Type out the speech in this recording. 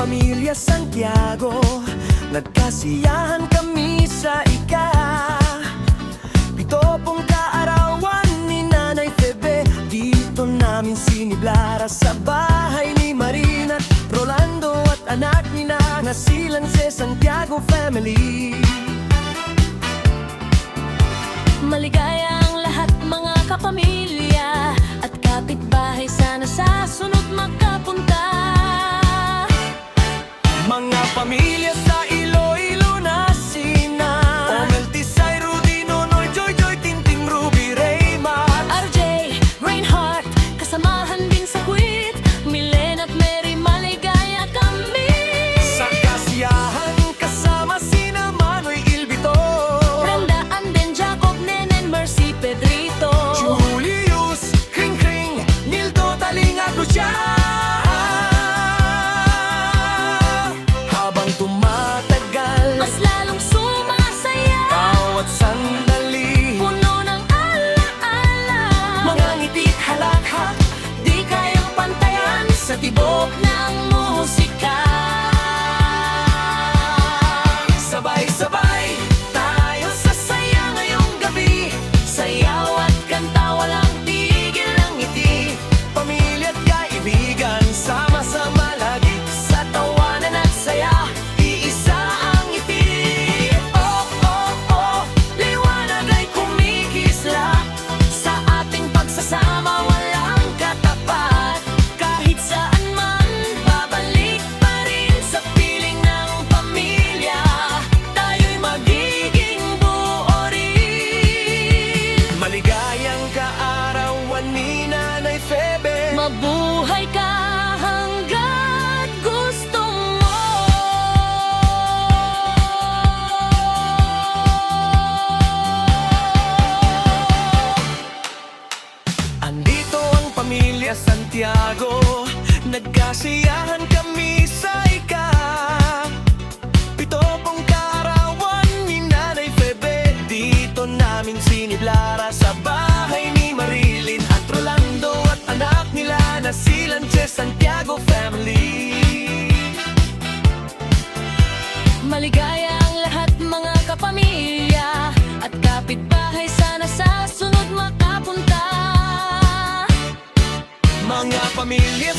Pamilya Santiago, nagkasiyahan kami sa ika-pitopong kaarawan ni Nanay Febe. Dito namin siniblara sa bahay ni Marina at Rolando at anak ni na silang si Santiago family. Maligaya ang lahat mga kapamilya at kapitbahay, sana sa sunod magkapunta. Mga pamilya sa Iloilo na sina Omel, Tisay, Rudy, Nonoy, Joy, Joy, Tinting, Ruby, Raymond, RJ, Reinhardt, kasamahan din sa Quit, Milen at Mary, maligaya kami. sa kasiyahan kasama sina Manoy, Ilbito, Brenda, Anden, Jacob, Nenen, Mercy, Pedrito, Julius, Kring Kring, Nildo, Taling at Lucia. Habang tumatagal, mas lalong sumasaya, bawat sandali, puno ng alaala. mga ngiti't halakhak, Di kayang pantayan sa tibok ng musika. sabay-sabay tayo sa saya ngayong gabi. Sayaw at kanta, walang tigil ng ngiti. Pamilya at kaibigan, sama-sama lagi sa tawanan at saya. Iisa ang ngiti. Oh, oh, oh, liwanag ay kumikisla. Sa ating pagsasama walang katapat. Kahit saan man, babalik pa rin sa piling ng pamilya. Tayo'y magiging buo rin. Maligayang kaarawan ni Nanay Febe. Mabuhay ka hanggat gusto mo. Andito ang pamilya Santiago, nagkasiyahan kami sa ika-pitopong kaarawan ni Nanay Febe. Dito namin siniblara sa bahay ni Marilyn at Rolando at anak nila na silang si Santiago family. Maligaya ang lahat mga kapamilya at kapitbahay, sana sa sunod makapunta. Mga pamilya